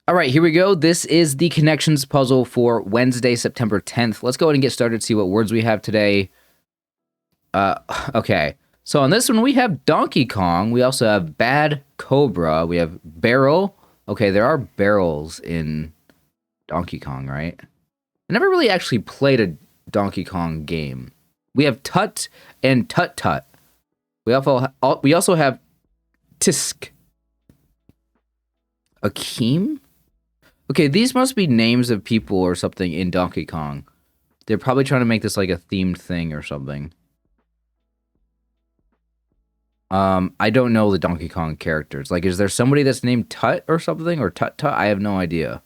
All right, here we go. This is the connections puzzle for Wednesday, September 10th. Let's go ahead and get started, see what words we have today. Okay. So on this one, we have Donkey Kong. We also have Bad Cobra. We have Barrel. Okay, there are barrels in Donkey Kong, right? I never really actually played a Donkey Kong game. We have Tut and Tut Tut. We also have Tisk. Akeem? Okay, these must be names of people or something in Donkey Kong. They're probably trying to make this like a themed thing or something. I don't know the Donkey Kong characters. Like, is there somebody that's named Tut or something? Or Tut Tut? I have no idea.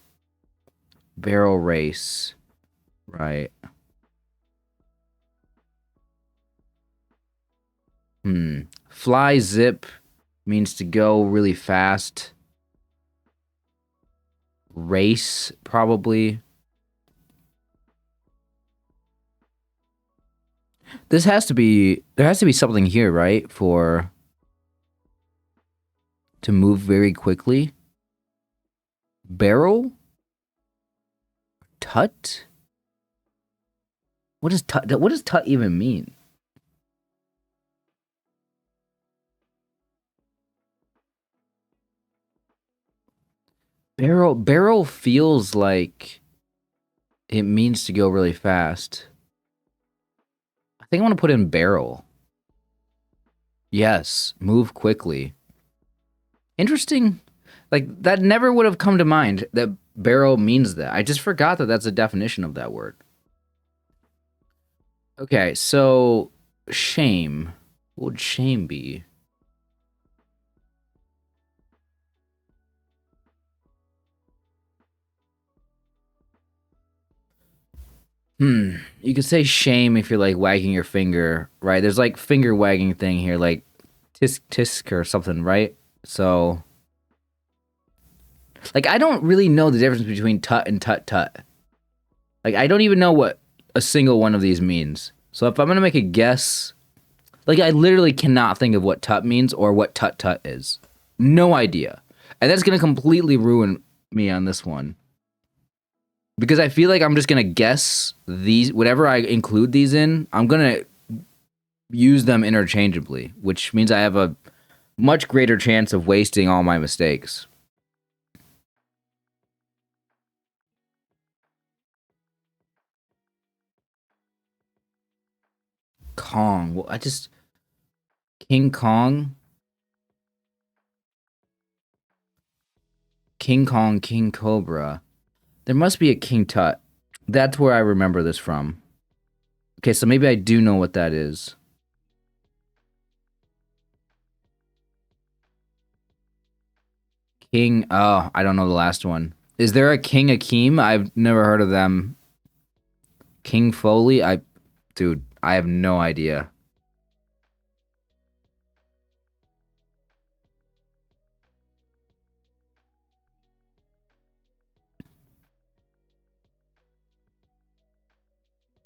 Barrel race. Right. Fly zip means to go really fast. Race, probably. There has to be something here, right? To move very quickly. Barrel? Tut? What does tut even mean? Barrel feels like it means to go really fast. I think I want to put in barrel. Yes, move quickly. Interesting. Like, that never would have come to mind that barrel means that. I just forgot that that's a definition of that word. Okay, so shame. What would shame be? You could say shame if you're like wagging your finger, right? There's like finger wagging thing here, like tisk tisk or something, right? So, like, I don't really know the difference between tut and tut tut. Like, I don't even know what a single one of these means. So if I'm gonna make a guess, like, I literally cannot think of what tut means or what tut tut is. No idea. And that's gonna completely ruin me on this one. Because I feel like I'm just gonna guess these, whatever I include these in, I'm gonna use them interchangeably, which means I have a much greater chance of wasting all my mistakes. Kong. Well, King Kong. King Kong, King Cobra. There must be a King Tut. That's where I remember this from. Okay, so maybe I do know what that is. King, oh, I don't know the last one. Is there a King Akeem? I've never heard of them. King Foley? Dude, I have no idea.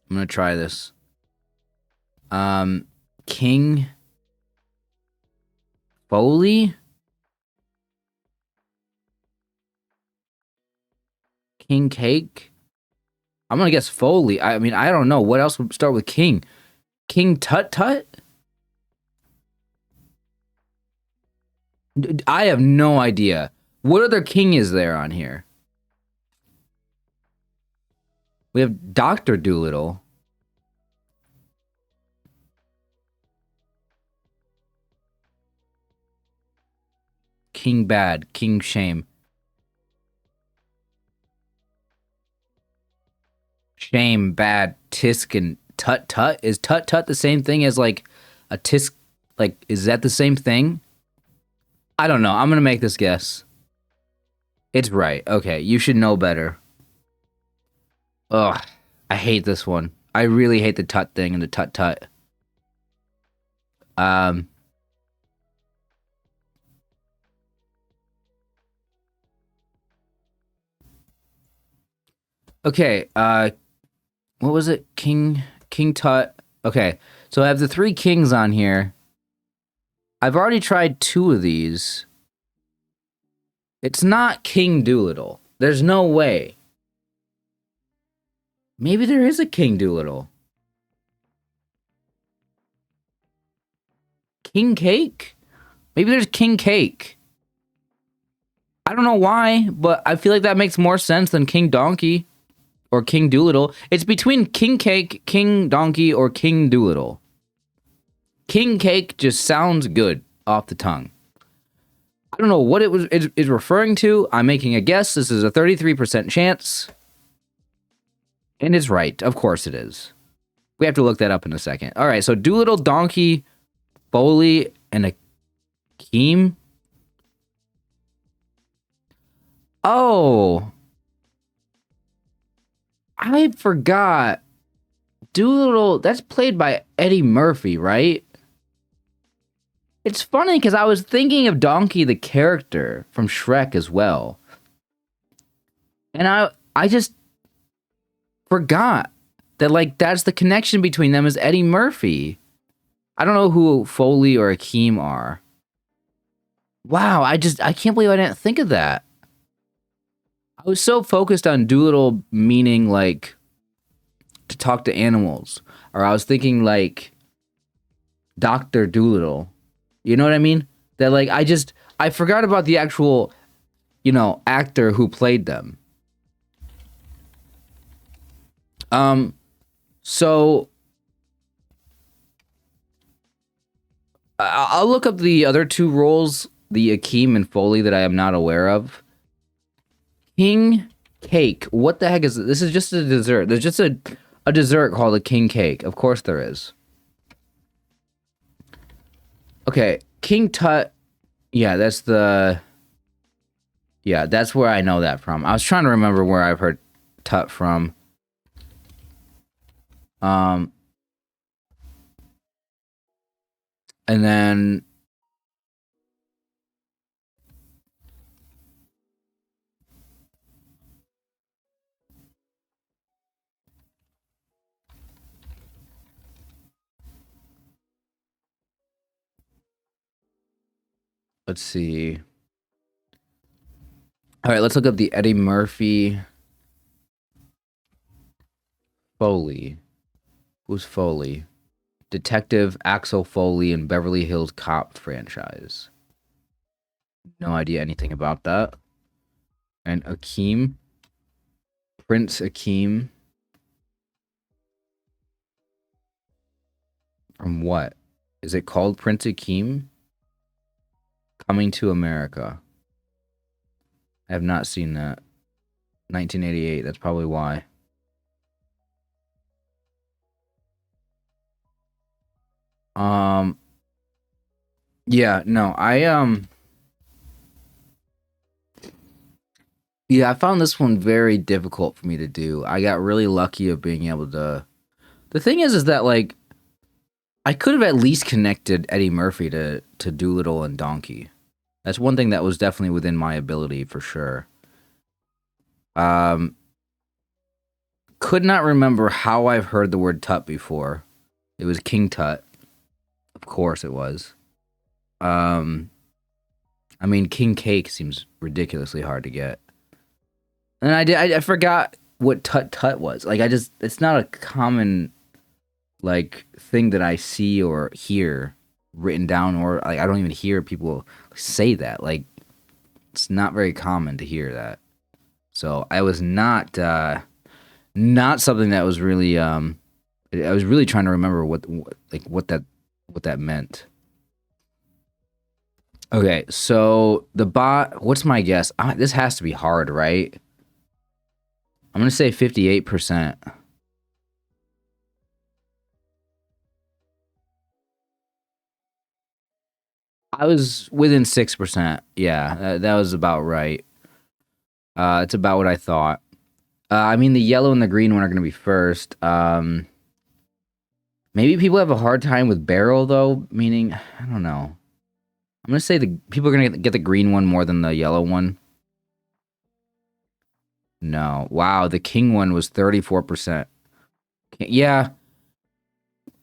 I'm gonna try this. King Foley? King Cake? I'm gonna guess Foley. I mean, I don't know. What else would start with King? King Tut Tut? I have no idea. What other king is there on here? We have Dr. Doolittle. King Bad, King Shame. Shame, Bad, Tisk, and Tut Tut? Is Tut Tut the same thing as like a Tisk? Like, is that the same thing? I don't know. I'm gonna make this guess. It's right. Okay, you should know better. Ugh, I hate this one. I really hate the Tut thing and the Tut Tut. Okay, what was it? King Tut. Okay, so I have the 3 kings on here. I've already tried 2 of these. It's not King Doolittle. There's no way. Maybe there is a King Doolittle. King Cake? Maybe there's King Cake. I don't know why, but I feel like that makes more sense than King Donkey or King Doolittle. It's between King Cake, King Donkey, or King Doolittle. King Cake just sounds good off the tongue. I don't know what it is referring to. I'm making a guess. This is a 33% chance. And it's right. Of course it is. We have to look that up in a second. All right, so Doolittle, Donkey, Foley, and Akeem. Oh. I forgot. Doolittle, that's played by Eddie Murphy, right? It's funny because I was thinking of Donkey the character from Shrek as well. And I just forgot that, like, that's the connection between them is Eddie Murphy. I don't know who Foley or Akeem are. Wow, I can't believe I didn't think of that. I was so focused on Doolittle meaning, like, to talk to animals. Or I was thinking, like, Dr. Doolittle. You know what I mean? That, like, I forgot about the actual, actor who played them. So I'll look up the other two roles, the Akeem and Foley, that I am not aware of. King Cake. What the heck is this? This is just a dessert. There's just a dessert called a King Cake. Of course there is. Okay, King Tut. Yeah, that's where I know that from. I was trying to remember where I've heard Tut from. And then let's see. All right, let's look up the Eddie Murphy Foley. Who's Foley? Detective Axel Foley in Beverly Hills Cop franchise. No idea anything about that. And Akeem. Prince Akeem. From what? Is it called Prince Akeem? Coming to America. I have not seen that. 1988, that's probably why. Yeah, no, yeah, I found this one very difficult for me to do. I got really lucky of being able to. The thing is that, like, I could have at least connected Eddie Murphy to Doolittle and Donkey. That's one thing that was definitely within my ability for sure. Could not remember how I've heard the word Tut before. It was King Tut. Of course it was. I mean, King Cake seems ridiculously hard to get. And I forgot what Tut Tut was. Like, it's not a common, like, thing that I see or hear written down, or, like, I don't even hear people say that. Like, it's not very common to hear that. So I was not something that was really, I was really trying to remember what that meant. Okay, so the bot, what's my guess? This has to be hard, right? I'm going to say 58%. I was within 6%. Yeah, that was about right. It's about what I thought. I mean, the yellow and the green one are going to be first. Maybe people have a hard time with barrel, though, meaning, I don't know. I'm going to say the people are going to get the green one more than the yellow one. No. Wow, the king one was 34%. Yeah.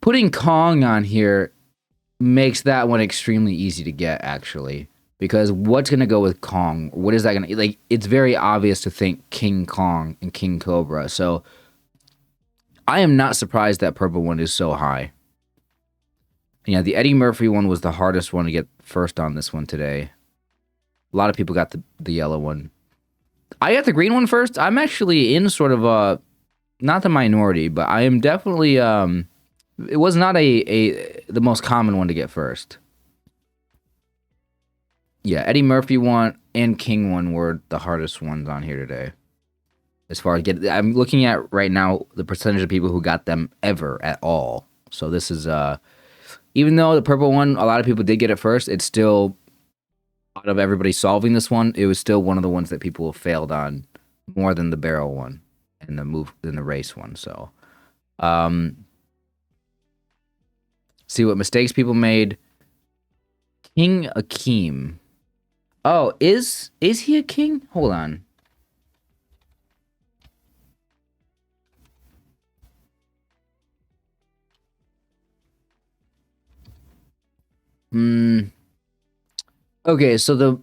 Putting Kong on here makes that one extremely easy to get, actually. Because what's gonna go with Kong? What is that gonna like? It's very obvious to think King Kong and King Cobra. So I am not surprised that purple one is so high. Yeah, the Eddie Murphy one was the hardest one to get first on this one today. A lot of people got the yellow one. I got the green one first. I'm actually in sort of a, not the minority, but I am definitely it was not the most common one to get first. Yeah, Eddie Murphy one and King one were the hardest ones on here today. As far as I'm looking at right now the percentage of people who got them ever at all. So this is even though the purple one, a lot of people did get it first, it's still, out of everybody solving this one, it was still one of the ones that people failed on more than the barrel one and the race one. So, see what mistakes people made. King Akeem. Oh, is he a king? Hold on. Okay, so the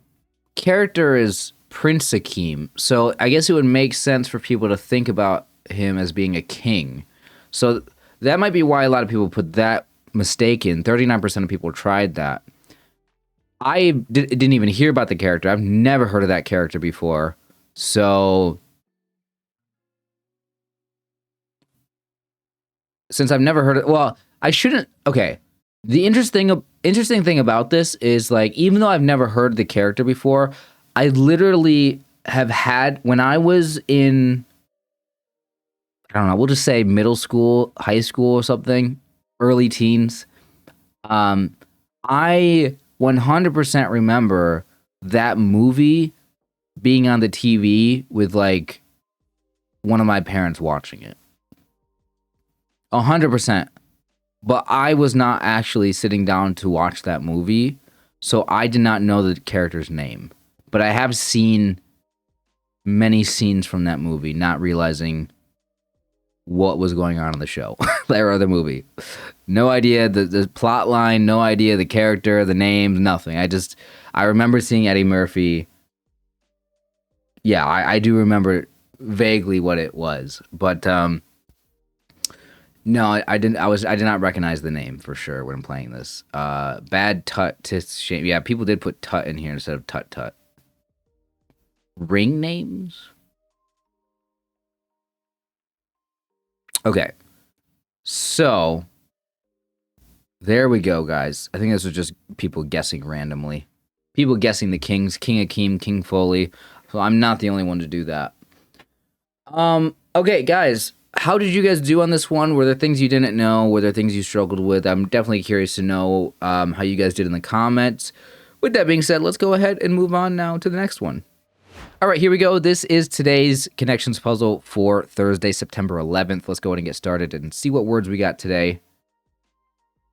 character is Prince Akeem. So I guess it would make sense for people to think about him as being a king. So that might be why a lot of people put that mistake in. 39% of people tried that. I didn't even hear about the character. I've never heard of that character before. So since I've never heard it, well, I shouldn't. Okay, the interesting thing about this is, like, even though I've never heard the character before, I literally have had, when I was in, I don't know, we'll just say middle school, high school or something, early teens. I 100% remember that movie being on the TV with, like, one of my parents watching it. 100%. But I was not actually sitting down to watch that movie, so I did not know the character's name. But I have seen many scenes from that movie, not realizing what was going on in the show or the movie. No idea the plot line, no idea the character, the names, nothing. I remember seeing Eddie Murphy. Yeah, I do remember vaguely what it was, but no, I didn't. I did not recognize the name for sure when I'm playing this. Bad Tut Tis Shame. Yeah, people did put Tut in here instead of Tut Tut. Ring names. Okay, so there we go, guys. I think this was just people guessing randomly. People guessing the kings, King Akeem, King Foley. So I'm not the only one to do that. Okay, guys. How did you guys do on this one? Were there things you didn't know? Were there things you struggled with? I'm definitely curious to know how you guys did in the comments. With that being said, let's go ahead and move on now to the next one. All right, here we go. This is today's connections puzzle for Thursday, September 11th. Let's go ahead and get started and see what words we got today.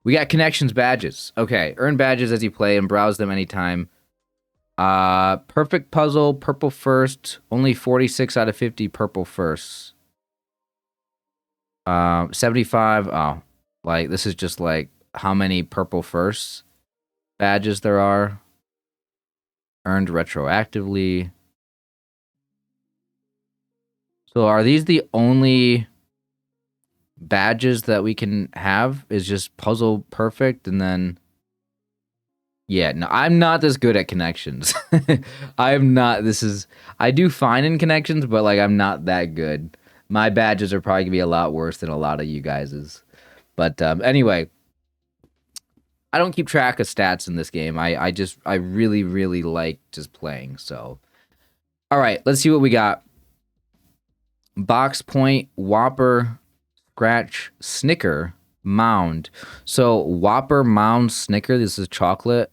We got connections badges. Okay, earn badges as you play and browse them anytime. Perfect puzzle, purple first. Only 46 out of 50 purple firsts. 75. Oh, like this is just like how many purple firsts badges there are. Earned retroactively. So are these the only badges that we can have? Is just puzzle perfect and then... Yeah, no, I'm not this good at connections. I'm not. I do fine in connections, but like I'm not that good. My badges are probably gonna be a lot worse than a lot of you guys's. But anyway, I don't keep track of stats in this game. I really, really like just playing. So, all right, let's see what we got. Box point, Whopper, Scratch, Snicker, Mound. So Whopper, Mound, Snicker. This is chocolate.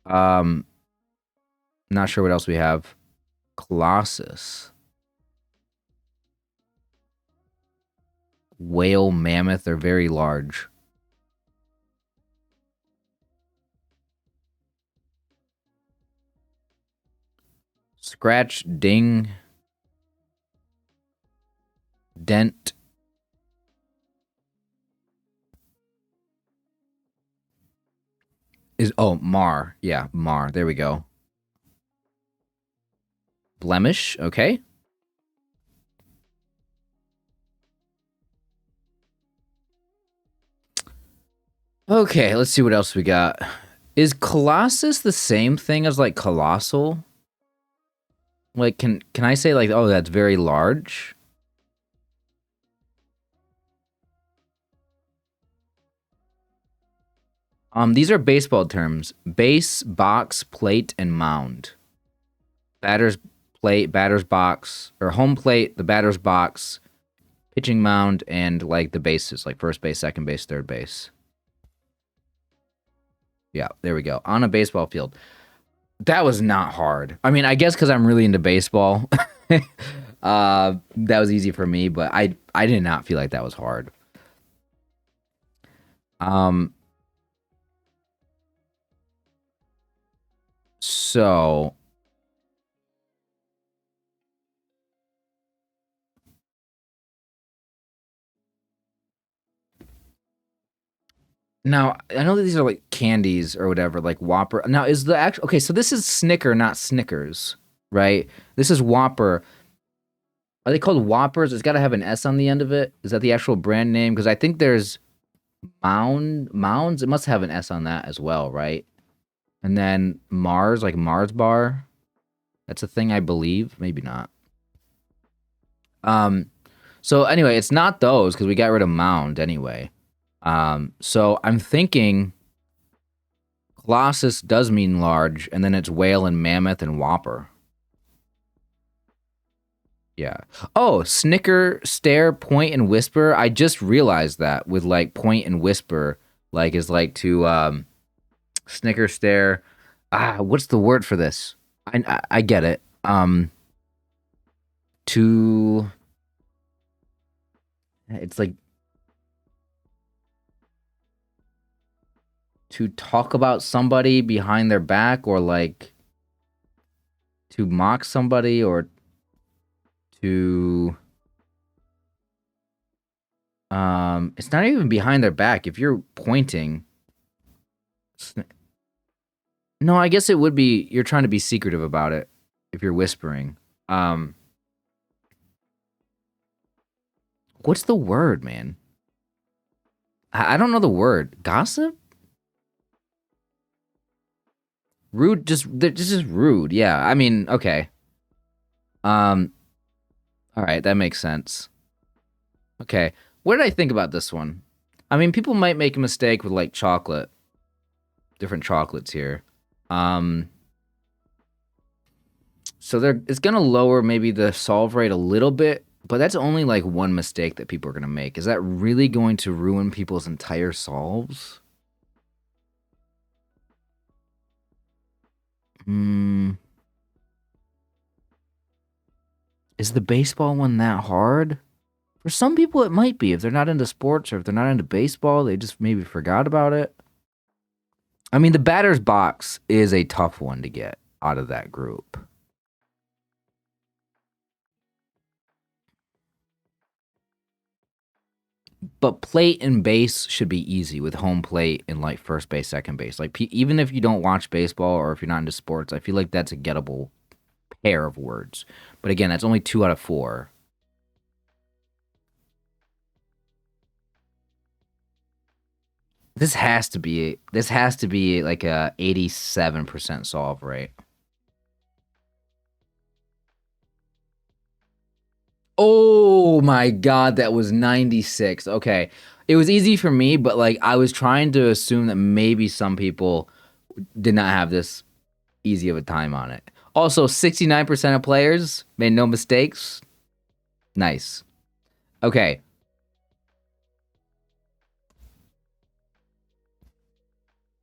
Not sure what else we have. Colossus. Whale, mammoth, they're very large. Scratch, ding. Dent. Oh, Mar. Yeah, Mar. There we go. Blemish. Okay. Okay, let's see what else we got. Is Colossus the same thing as like colossal? Like can I say like, oh, that's very large? These are baseball terms. Base, box, plate, and mound. Batter's plate, batter's box, or home plate, the batter's box, pitching mound, and like the bases, like first base, second base, third base. Yeah, there we go. On a baseball field. That was not hard. I mean, I guess because I'm really into baseball, that was easy for me. But I did not feel like that was hard. Um, so now I know that these are like candies or whatever, like Whopper. Now is the actual okay? So this is Snicker, not Snickers, right? This is Whopper. Are they called Whoppers? It's got to have an S on the end of it. Is that the actual brand name? Because I think there's Mounds. It must have an S on that as well, right? And then Mars, like Mars bar. That's a thing, I believe. Maybe not. Um, so anyway, it's not those because we got rid of Mound anyway. So I'm thinking Colossus does mean large, and then it's whale and mammoth and whopper. Yeah. Oh, snicker, stare, point, and whisper. I just realized that with like point and whisper, like is like to snicker, stare. What's the word for this? I get it. To it's like to talk about somebody behind their back, or like to mock somebody, or to it's not even behind their back. If you're pointing, no, I guess it would be you're trying to be secretive about it if you're whispering. Um, what's the word, man? I don't know the word. Gossip? Rude, just rude. Yeah. I mean, okay. Um, all right, that makes sense. Okay. What did I think about this one? I mean, people might make a mistake with like chocolate, different chocolates here. Um, so it's gonna lower maybe the solve rate a little bit, but that's only like one mistake that people are gonna make. Is that really going to ruin people's entire solves? Hmm. Is the baseball one that hard? For some people, it might be. If they're not into sports or if they're not into baseball, they just maybe forgot about it. I mean, the batter's box is a tough one to get out of that group. But plate and base should be easy with home plate and like first base, second base. Like even if you don't watch baseball or if you're not into sports, I feel like that's a gettable pair of words. But again, that's only 2 out of 4. This has to be like a 87% solve rate. Oh my god, that was 96. Okay. It was easy for me, but like I was trying to assume that maybe some people did not have this easy of a time on it. Also, 69% of players made no mistakes. Nice. Okay.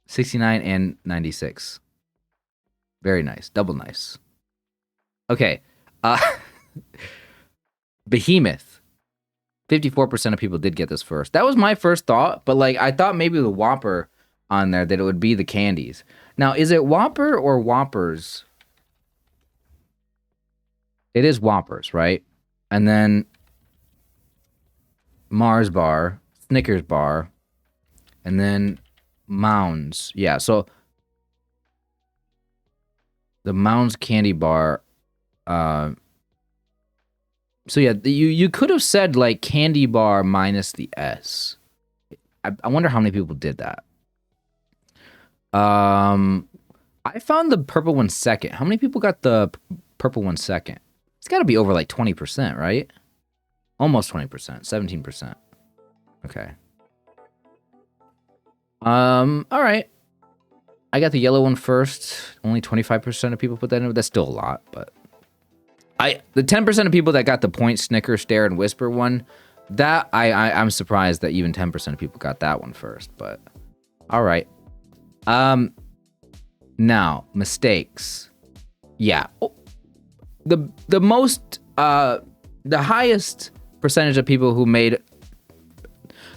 69 and 96. Very nice. Double nice. Okay. Uh Behemoth. 54% of people did get this first. That was my first thought, but like I thought maybe the Whopper on there that it would be the candies. Now, is it Whopper or Whoppers? It is Whoppers, right? And then Mars bar, Snickers bar, and then Mounds. Yeah, so The Mounds candy bar. So yeah, you could have said like candy bar minus the S. I wonder how many people did that. I found the purple one second. How many people got the purple one second? It's got to be over like 20%, right? Almost 20%, 17%. Okay. All right. I got the yellow one first. Only 25% of people put that in. That's still a lot, but the 10% of people that got the point, snicker, stare, and whisper one, that I'm surprised that even 10% of people got that one first. But all right. Now mistakes. Yeah. The most the highest percentage of people who made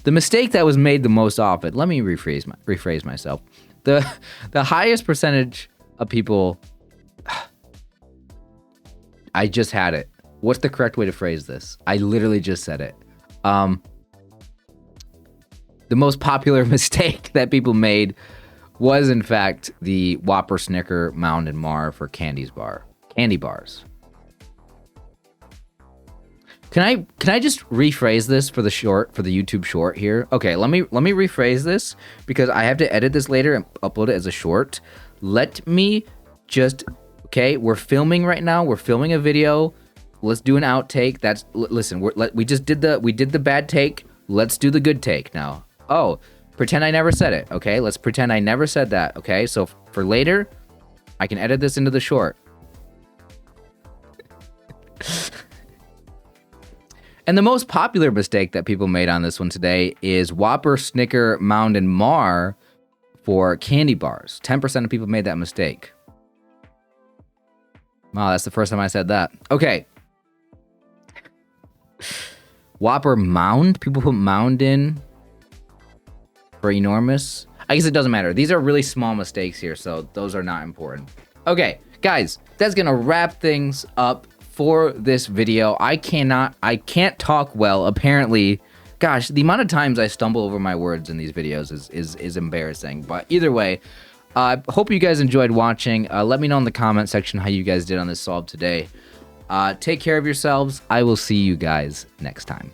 the mistake that was made the most often. Let me rephrase myself. The highest percentage of people. I just had it. What's the correct way to phrase this? I literally just said it. The most popular mistake that people made was, in fact, the Whopper, Snicker, Mound, and Mar for candy bars. Can I just rephrase this for the YouTube short here? Okay, let me rephrase this because I have to edit this later and upload it as a short. Let me just. Okay, we're filming right now. We're filming a video. Let's do an outtake. Listen. We did the bad take. Let's do the good take now. Oh, pretend I never said it. Okay, let's pretend I never said that. Okay, so for later, I can edit this into the short. And the most popular mistake that people made on this one today is Whopper, Snicker, Mound, and Mar for candy bars. 10% of people made that mistake. Wow, that's the first time I said that. Okay. Whopper Mound? People put Mound in for enormous. I guess it doesn't matter. These are really small mistakes here, so those are not important. Okay, guys, that's going to wrap things up for this video. I can't talk well, apparently. Gosh, the amount of times I stumble over my words in these videos is embarrassing. But either way, hope you guys enjoyed watching. Let me know in the comment section how you guys did on this solve today. Take care of yourselves. I will see you guys next time.